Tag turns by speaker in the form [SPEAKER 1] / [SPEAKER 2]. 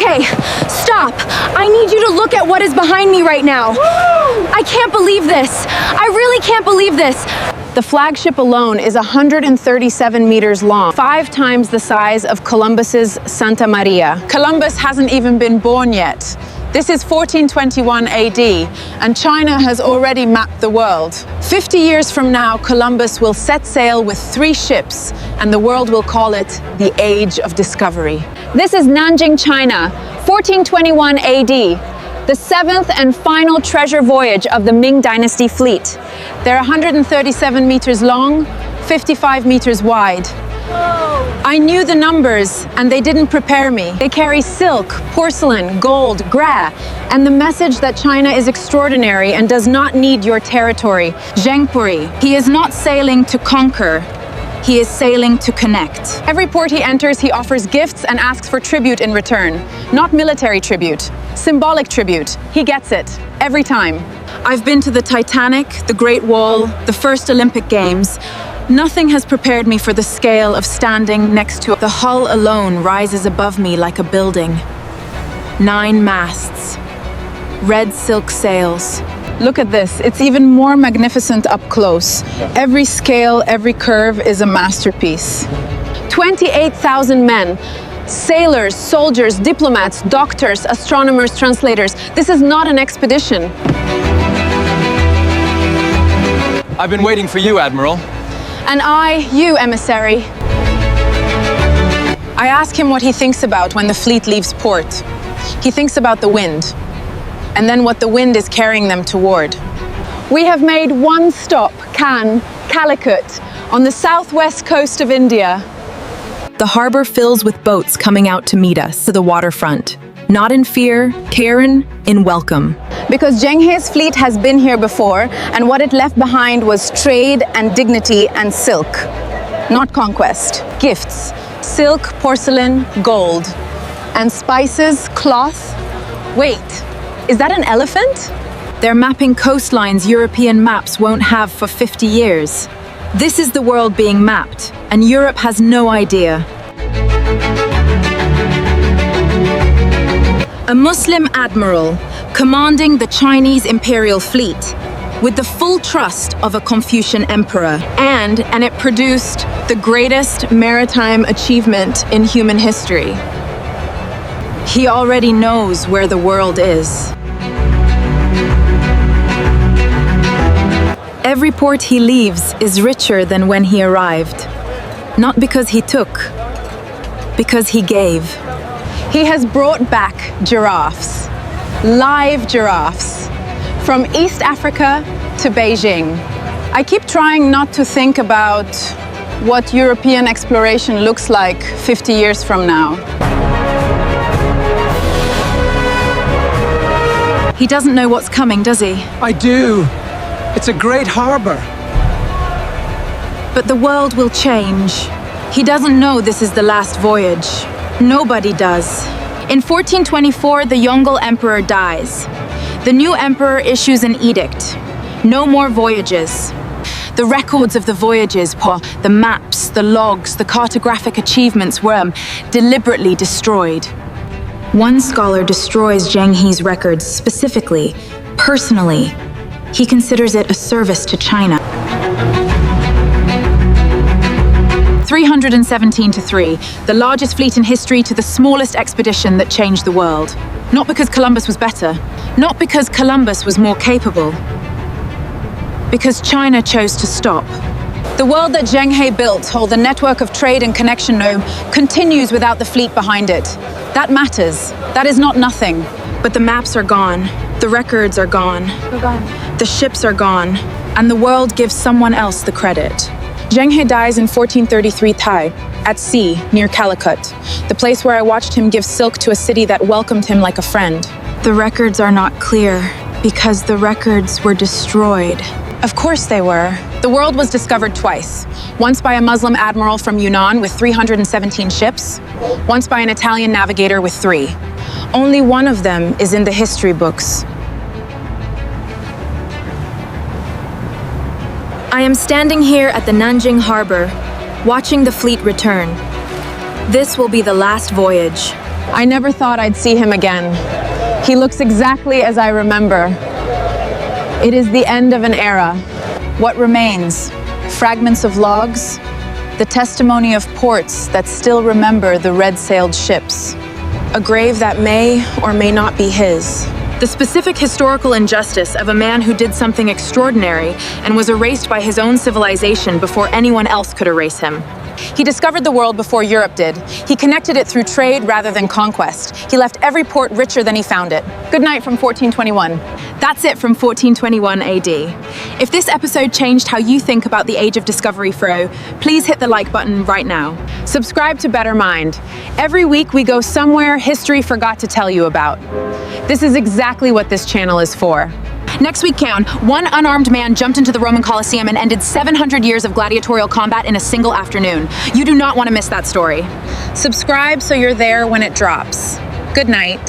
[SPEAKER 1] Okay, stop. I need you to look at what is behind me right now. I can't believe this. I really can't believe this. The flagship alone is 137 meters long, 5 times the size of Columbus's Santa Maria.
[SPEAKER 2] Columbus hasn't even been born yet. This is 1421 AD, and China has already mapped the world. 50 years from now, Columbus will set sail with 3 ships, and the world will call it the Age of Discovery.
[SPEAKER 1] This is Nanjing, China, 1421 AD, the 7th and final treasure voyage of the Ming Dynasty fleet.
[SPEAKER 2] They're 137 meters long, 55 meters wide. I knew the numbers, and they didn't prepare me.
[SPEAKER 1] They carry silk, porcelain, gold, gras, and the message that China is extraordinary and does not need your territory.
[SPEAKER 2] Zheng He is not sailing to conquer. He is sailing to connect.
[SPEAKER 1] Every port he enters, he offers gifts and asks for tribute in return. Not military tribute, symbolic tribute. He gets it, every time.
[SPEAKER 2] I've been to the Titanic, the Great Wall, the first Olympic Games. Nothing has prepared me for the scale of standing next to it. The hull alone rises above me like a building. 9 masts, red silk sails. Look at this, it's even more magnificent up close. Every scale, every curve is a masterpiece.
[SPEAKER 1] 28,000 men. Sailors, soldiers, diplomats, doctors, astronomers, translators. This is not an expedition.
[SPEAKER 3] I've been waiting for you, Admiral.
[SPEAKER 1] And you, emissary.
[SPEAKER 2] I ask him what he thinks about when the fleet leaves port. He thinks about the wind, and then what the wind is carrying them toward.
[SPEAKER 1] We have made one stop, Calicut, on the southwest coast of India.
[SPEAKER 4] The harbor fills with boats coming out to meet us to the waterfront. Not in fear, Karen, in welcome.
[SPEAKER 1] Because Zheng He's fleet has been here before, and what it left behind was trade and dignity and silk. Not conquest. Gifts. Silk, porcelain, gold. And spices, cloth. Wait, is that an elephant?
[SPEAKER 4] They're mapping coastlines European maps won't have for 50 years. This is the world being mapped, and Europe has no idea. A Muslim admiral commanding the Chinese imperial fleet with the full trust of a Confucian emperor.
[SPEAKER 2] And it produced the greatest maritime achievement in human history. He already knows where the world is.
[SPEAKER 4] Every port he leaves is richer than when he arrived. Not because he took, because he gave.
[SPEAKER 2] He has brought back giraffes, live giraffes, from East Africa to Beijing. I keep trying not to think about what European exploration looks like 50 years from now.
[SPEAKER 4] He doesn't know what's coming, does he?
[SPEAKER 5] I do. It's a great harbor.
[SPEAKER 4] But the world will change. He doesn't know this is the last voyage. Nobody does. In 1424, the Yongle Emperor dies. The new emperor issues an edict. No more voyages. The records of the voyages, the maps, the logs, the cartographic achievements were deliberately destroyed. One scholar destroys Zheng He's records specifically, personally. He considers it a service to China. 317-3, the largest fleet in history to the smallest expedition that changed the world. Not because Columbus was better, not because Columbus was more capable, because China chose to stop.
[SPEAKER 2] The world that Zheng He built, the network of trade and connection continues without the fleet behind it. That matters. That is not nothing.
[SPEAKER 4] But the maps are gone. The records are gone.
[SPEAKER 2] They're gone.
[SPEAKER 4] The ships are gone. And the world gives someone else the credit.
[SPEAKER 2] Zheng He dies in 1433 Thai, at sea, near Calicut, the place where I watched him give silk to a city that welcomed him like a friend.
[SPEAKER 4] The records are not clear, because the records were destroyed.
[SPEAKER 2] Of course they were. The world was discovered twice. Once by a Muslim admiral from Yunnan with 317 ships, once by an Italian navigator with 3. Only one of them is in the history books.
[SPEAKER 4] I am standing here at the Nanjing harbor, watching the fleet return. This will be the last voyage,
[SPEAKER 1] I never thought I'd see him again. He looks exactly as I remember. It is the end of an era.
[SPEAKER 2] What remains? Fragments of logs? The testimony of ports that still remember the red-sailed ships.
[SPEAKER 1] A grave that may or may not be his.
[SPEAKER 2] The specific historical injustice of a man who did something extraordinary and was erased by his own civilization before anyone else could erase him.
[SPEAKER 1] He discovered the world before Europe did. He connected it through trade rather than conquest. He left every port richer than he found it. Good night from 1421.
[SPEAKER 2] That's it from 1421 AD. If this episode changed how you think about the Age of Discovery, Fro, please hit the like button right now.
[SPEAKER 1] Subscribe to Better Mind. Every week we go somewhere history forgot to tell you about. This is exactly what this channel is for.
[SPEAKER 2] Next week, Count, one unarmed man jumped into the Roman Colosseum and ended 700 years of gladiatorial combat in a single afternoon. You do not want to miss that story.
[SPEAKER 1] Subscribe so you're there when it drops. Good night.